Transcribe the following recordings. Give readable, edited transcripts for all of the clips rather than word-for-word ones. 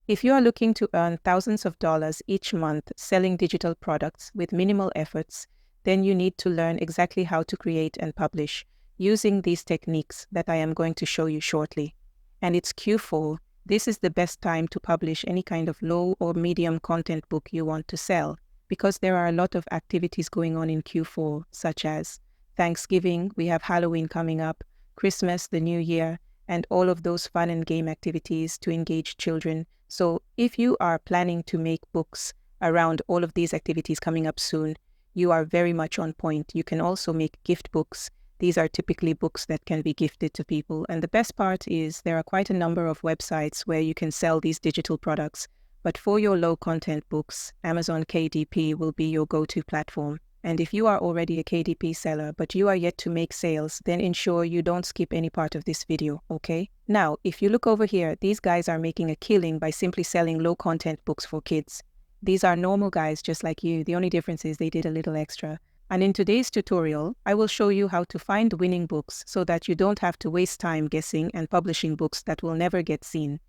If you are looking to earn thousands of dollars each month selling digital products with minimal efforts, then you need to learn exactly how to create and publish using these techniques that I am going to show you shortly. And it's Q4. This is the best time to publish any kind of low or medium content book you want to sell, because there are a lot of activities going on in Q4, such as Thanksgiving, we have Halloween coming up, Christmas, the New Year, and all of those fun and game activities to engage children. So if you are planning to make books around all of these activities coming up soon, you are very much on point. You can also make gift books. These are typically books that can be gifted to people. And the best part is there are quite a number of websites where you can sell these digital products. But for your low content books, Amazon KDP will be your go-to platform. And if you are already a KDP seller, but you are yet to make sales, then ensure you don't skip any part of this video, okay? Now, if you look over here, these guys are making a killing by simply selling low content books for kids. These are normal guys just like you. The only difference is they did a little extra. And in today's tutorial, I will show you how to find winning books so that you don't have to waste time guessing and publishing books that will never get seen.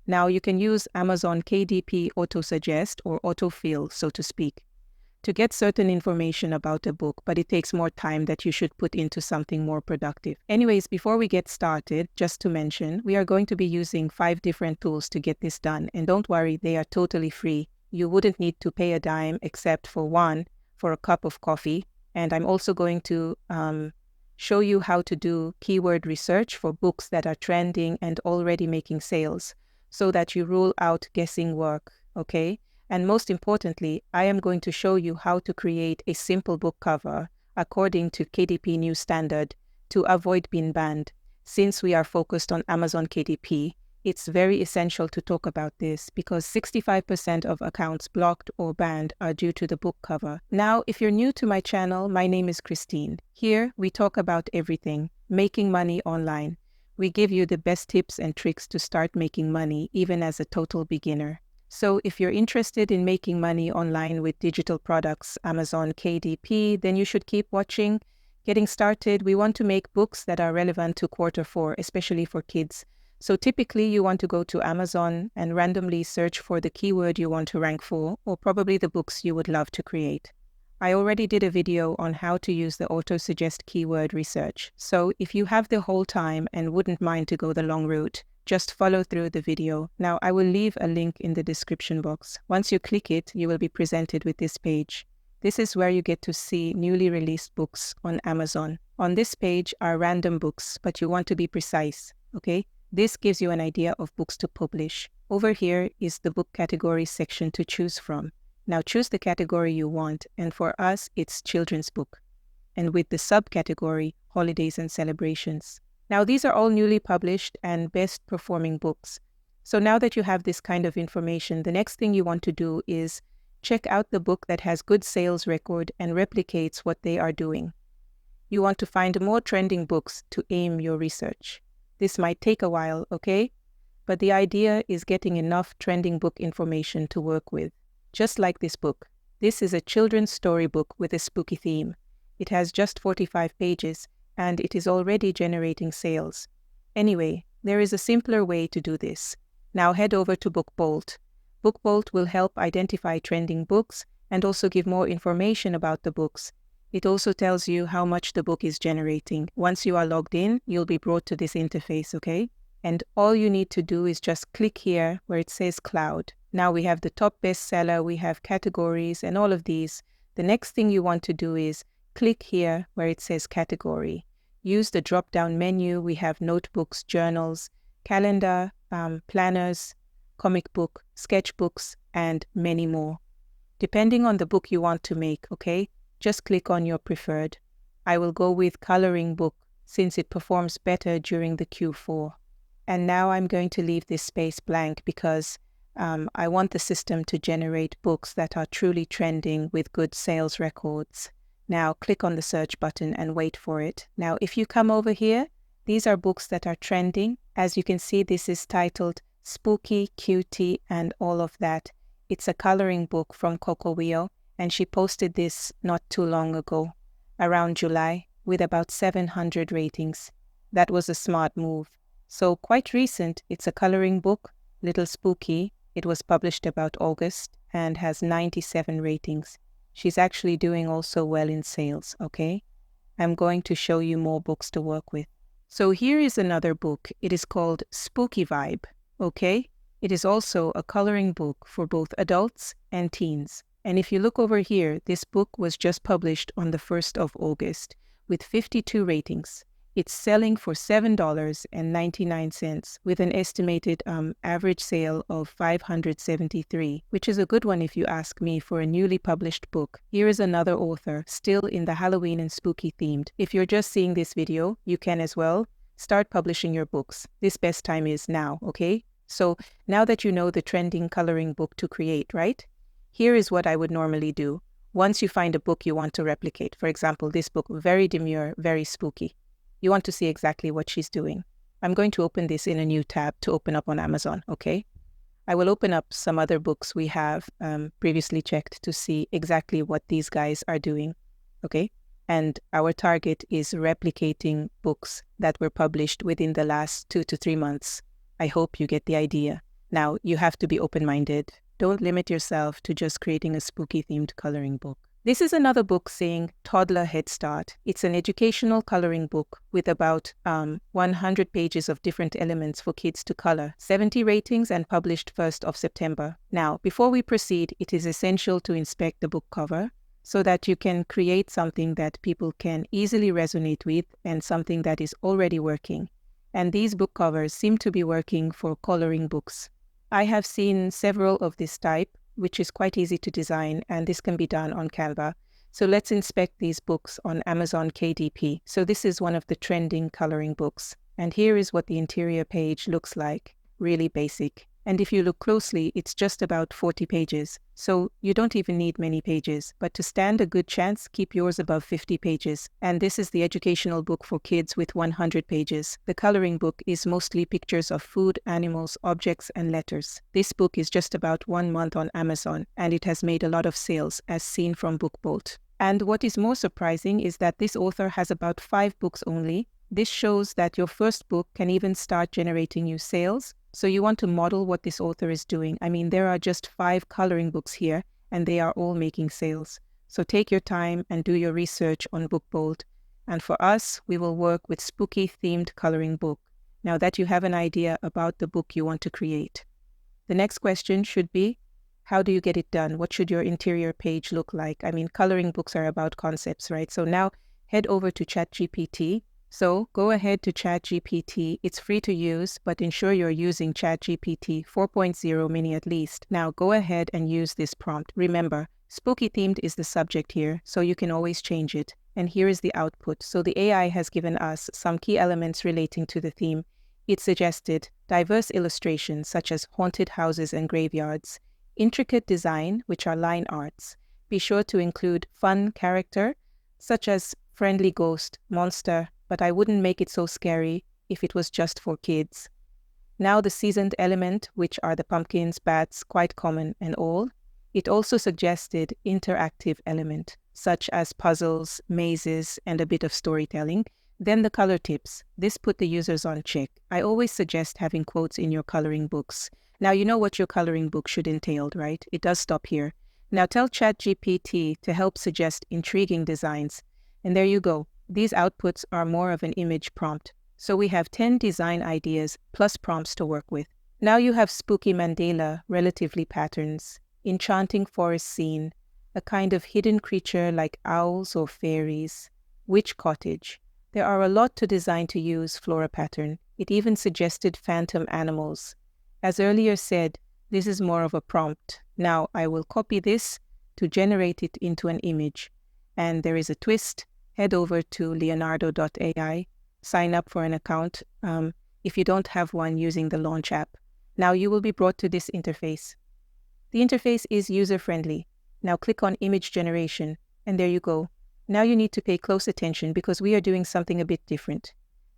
Now, you can use Amazon KDP Auto-Suggest or Autofill, so to speak, to get certain information about a book, but it takes more time that you should put into something more productive. Anyways, before we get started, just to mention, we are going to be using 5 different tools to get this done. And don't worry, they are totally free. You wouldn't need to pay a dime except for one, for a cup of coffee. And I'm also going to show you how to do keyword research for books that are trending and already making sales, so that you rule out guessing work, okay? And most importantly, I am going to show you how to create a simple book cover according to KDP new standard to avoid being banned. Since we are focused on Amazon KDP, it's very essential to talk about this because 65% of accounts blocked or banned are due to the book cover. Now, if you're new to my channel, my name is Christine. Here, we talk about everything, making money online. We give you the best tips and tricks to start making money, even as a total beginner. So if you're interested in making money online with digital products, Amazon KDP, then you should keep watching. Getting started, we want to make books that are relevant to Q4, especially for kids. So typically you want to go to Amazon and randomly search for the keyword you want to rank for, or probably the books you would love to create. I already did a video on how to use the auto-suggest keyword research. So if you have the whole time and wouldn't mind to go the long route, just follow through the video. Now I will leave a link in the description box. Once you click it, you will be presented with this page. This is where you get to see newly released books on Amazon. On this page are random books, but you want to be precise, okay? This gives you an idea of books to publish. Over here is the book category section to choose from. Now choose the category you want, and for us, it's children's book. And with the subcategory, holidays and celebrations. Now these are all newly published and best performing books. So now that you have this kind of information, the next thing you want to do is check out the book that has good sales record and replicates what they are doing. You want to find more trending books to aim your research. This might take a while, okay? But the idea is getting enough trending book information to work with. Just like this book. This is a children's storybook with a spooky theme. It has just 45 pages and it is already generating sales. Anyway, there is a simpler way to do this. Now head over to BookBolt. BookBolt will help identify trending books and also give more information about the books. It also tells you how much the book is generating. Once you are logged in, you'll be brought to this interface, okay? And all you need to do is just click here where it says Cloud. Now we have the top bestseller, we have categories and all of these. The next thing you want to do is click here where it says Category. Use the drop-down menu. We have notebooks, journals, calendar, planners, comic book, sketchbooks, and many more. Depending on the book you want to make, okay? Just click on your preferred. I will go with coloring book since it performs better during the Q4. And now I'm going to leave this space blank because I want the system to generate books that are truly trending with good sales records. Now click on the search button and wait for it. Now if you come over here, these are books that are trending. As you can see, this is titled Spooky, Cutie, and all of that. It's a coloring book from Coco Wheel, and she posted this not too long ago, around July, with about 700 ratings. That was a smart move. So quite recent, it's a coloring book, little spooky, It was published about August and has 97 ratings. She's actually doing also well in sales, okay? I'm going to show you more books to work with. So here is another book. It is called Spooky Vibe, okay? It is also a coloring book for both adults and teens. And if you look over here, this book was just published on the 1st of August with 52 ratings. It's selling for $7.99 with an estimated average sale of 573, which is a good one if you ask me for a newly published book. Here is another author, still in the Halloween and spooky themed. If you're just seeing this video, you can as well start publishing your books. This best time is now, okay? So now that you know the trending coloring book to create, right? Here is what I would normally do. Once you find a book you want to replicate, for example, this book, very demure, very spooky. You want to see exactly what she's doing. I'm going to open this in a new tab to open up on Amazon, okay? I will open up some other books we have previously checked to see exactly what these guys are doing, okay? And our target is replicating books that were published within the last 2 to 3 months. I hope you get the idea. Now, you have to be open-minded. Don't limit yourself to just creating a spooky-themed coloring book. This is another book saying Toddler Head Start. It's an educational coloring book with about 100 pages of different elements for kids to color, 70 ratings and published 1st of September. Now, before we proceed, it is essential to inspect the book cover so that you can create something that people can easily resonate with and something that is already working. And these book covers seem to be working for coloring books. I have seen several of this type, which is quite easy to design, and this can be done on Canva. So let's inspect these books on Amazon KDP. So this is one of the trending coloring books. And here is what the interior page looks like, really basic. And if you look closely, it's just about 40 pages. So you don't even need many pages, but to stand a good chance, keep yours above 50 pages. And this is the educational book for kids with 100 pages. The coloring book is mostly pictures of food, animals, objects, and letters. This book is just about 1 month on Amazon, and it has made a lot of sales, as seen from BookBolt. And what is more surprising is that this author has about 5 books only. This shows that your first book can even start generating you sales. So you want to model what this author is doing. I mean, there are just 5 coloring books here, and they are all making sales. So take your time and do your research on BookBolt. And for us, we will work with spooky-themed coloring book, now that you have an idea about the book you want to create. The next question should be, how do you get it done? What should your interior page look like? I mean, coloring books are about concepts, right? So now head over to ChatGPT. So go ahead to ChatGPT. It's free to use, but ensure you're using ChatGPT 4.0 mini at least. Now go ahead and use this prompt. Remember, spooky themed is the subject here, so you can always change it. And here is the output. So the AI has given us some key elements relating to the theme. It suggested diverse illustrations such as haunted houses and graveyards, intricate design, which are line arts. Be sure to include fun character, such as friendly ghost, monster, but I wouldn't make it so scary if it was just for kids. Now the seasoned element, which are the pumpkins, bats, quite common and all. It also suggested interactive element, such as puzzles, mazes, and a bit of storytelling. Then the color tips. This put the users on check. I always suggest having quotes in your coloring books. Now you know what your coloring book should entail, right? It does stop here. Now tell ChatGPT to help suggest intriguing designs. And there you go. These outputs are more of an image prompt. So we have 10 design ideas plus prompts to work with. Now you have spooky mandala, relatively patterns, enchanting forest scene, a kind of hidden creature like owls or fairies, witch cottage. There are a lot to design to use flora pattern. It even suggested phantom animals. As earlier said, this is more of a prompt. Now I will copy this to generate it into an image. And there is a twist. Head over to leonardo.ai, sign up for an account if you don't have one using the Launch app. Now you will be brought to this interface. The interface is user-friendly. Now click on Image Generation, and there you go. Now you need to pay close attention because we are doing something a bit different.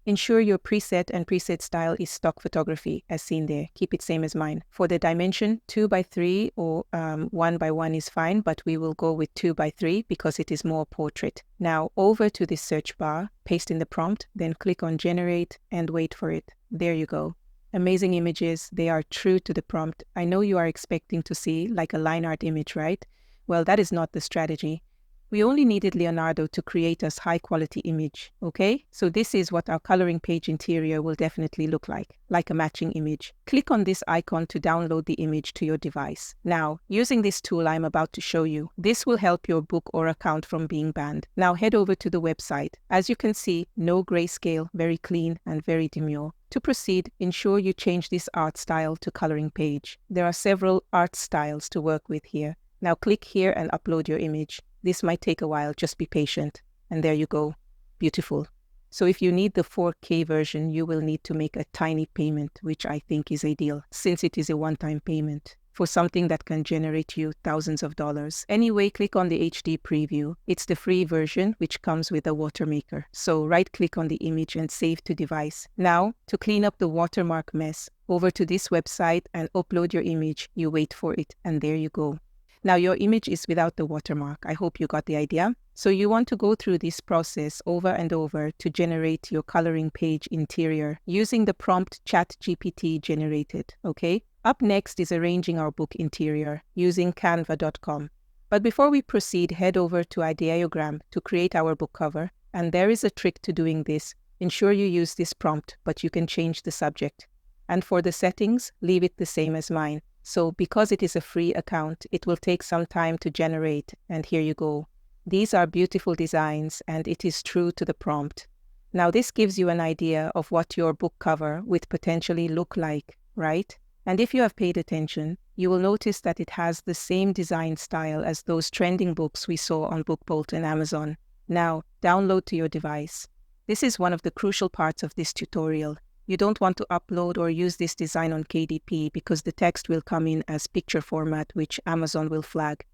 Ensure your preset and preset style is stock photography, as seen there. Keep it same as mine. For the dimension, 2x3 or 1x1 is fine, but we will go with 2x3 because it is more portrait. Now over to the search bar, paste in the prompt, then click on Generate and wait for it. There you go. Amazing images, they are true to the prompt. I know you are expecting to see like a line art image, right? Well, that is not the strategy. We only needed Leonardo to create us high quality image, okay? So this is what our coloring page interior will definitely look like a matching image. Click on this icon to download the image to your device. Now, using this tool I'm about to show you, this will help your book or account from being banned. Now head over to the website. As you can see, no grayscale, very clean and very demure. To proceed, ensure you change this art style to coloring page. There are several art styles to work with here. Now click here and upload your image. This might take a while, just be patient. And there you go. Beautiful. So if you need the 4K version, you will need to make a tiny payment, which I think is ideal, since it is a one-time payment for something that can generate you thousands of dollars. Anyway, click on the HD preview. It's the free version, which comes with a watermaker. So right-click on the image and save to device. Now, to clean up the watermark mess, over to this website and upload your image. You wait for it, and there you go. Now your image is without the watermark. I hope you got the idea. So you want to go through this process over and over to generate your coloring page interior using the prompt ChatGPT generated, okay? Up next is arranging our book interior using canva.com. But before we proceed, head over to Ideogram to create our book cover. And there is a trick to doing this. Ensure you use this prompt, but you can change the subject. And for the settings, leave it the same as mine. So because it is a free account, it will take some time to generate, and here you go. These are beautiful designs, and it is true to the prompt. Now this gives you an idea of what your book cover would potentially look like, right? And if you have paid attention, you will notice that it has the same design style as those trending books we saw on BookBolt and Amazon. Now, download to your device. This is one of the crucial parts of this tutorial. You don't want to upload or use this design on KDP because the text will come in as picture format, which Amazon will flag.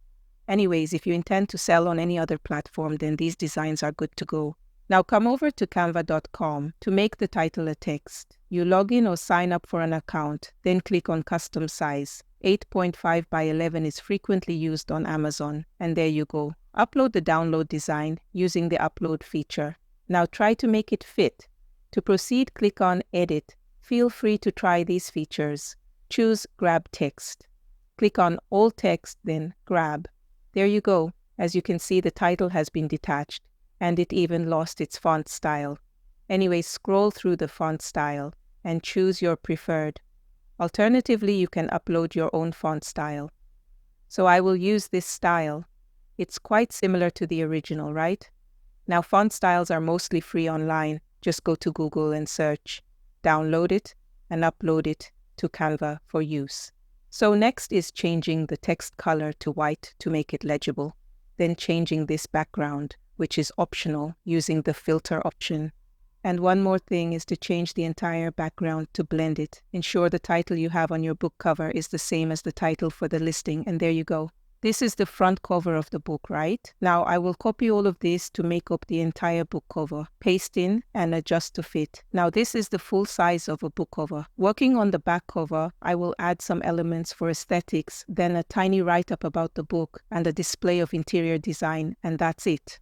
Anyways, if you intend to sell on any other platform, then these designs are good to go. Now come over to canva.com to make the title a text. You log in or sign up for an account, then click on custom size. 8.5 by 11 is frequently used on Amazon, and there you go. Upload the download design using the upload feature. Now try to make it fit. To proceed, click on Edit. Feel free to try these features. Choose Grab Text. Click on All Text, then Grab. There you go. As you can see, the title has been detached, and it even lost its font style. Anyway, scroll through the font style and choose your preferred. Alternatively, you can upload your own font style. So I will use this style. It's quite similar to the original, right? Now, font styles are mostly free online. Just go to Google and search, download it, and upload it to Canva for use. So next is changing the text color to white to make it legible. Then changing this background, which is optional, using the filter option. And one more thing is to change the entire background to blend it. Ensure the title you have on your book cover is the same as the title for the listing, and there you go. This is the front cover of the book, right? Now I will copy all of this to make up the entire book cover, paste in and adjust to fit. Now this is the full size of a book cover. Working on the back cover, I will add some elements for aesthetics, then a tiny write-up about the book and a display of interior design, and that's it.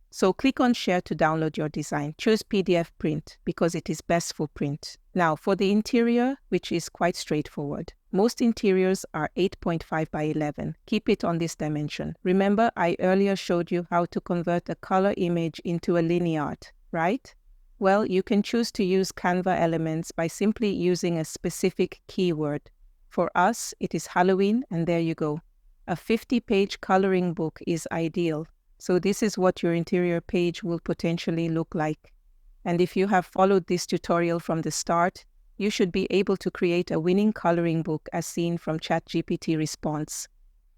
So click on Share to download your design. Choose PDF print because it is best for print. Now for the interior, which is quite straightforward. Most interiors are 8.5 by 11. Keep it on this dimension. Remember, I earlier showed you how to convert a color image into a linear art, right? Well, you can choose to use Canva elements by simply using a specific keyword. For us, it is Halloween, and there you go. A 50-page coloring book is ideal. So this is what your interior page will potentially look like. And if you have followed this tutorial from the start, you should be able to create a winning coloring book as seen from ChatGPT response.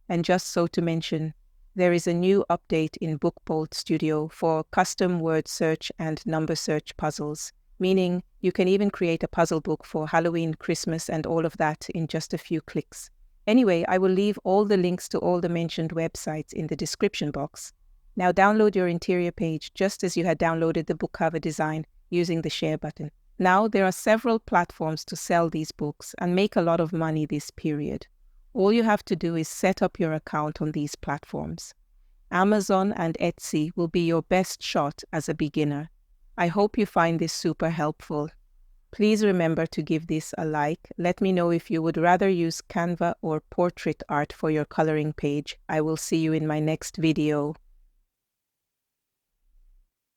And just so to mention, there is a new update in BookBolt Studio for custom word search and number search puzzles, meaning you can even create a puzzle book for Halloween, Christmas, and all of that in just a few clicks. Anyway, I will leave all the links to all the mentioned websites in the description box. Now download your interior page just as you had downloaded the book cover design using the share button. Now there are several platforms to sell these books and make a lot of money this period. All you have to do is set up your account on these platforms. Amazon and Etsy will be your best shot as a beginner. I hope you find this super helpful. Please remember to give this a like. Let me know if you would rather use Canva or portrait art for your coloring page. I will see you in my next video.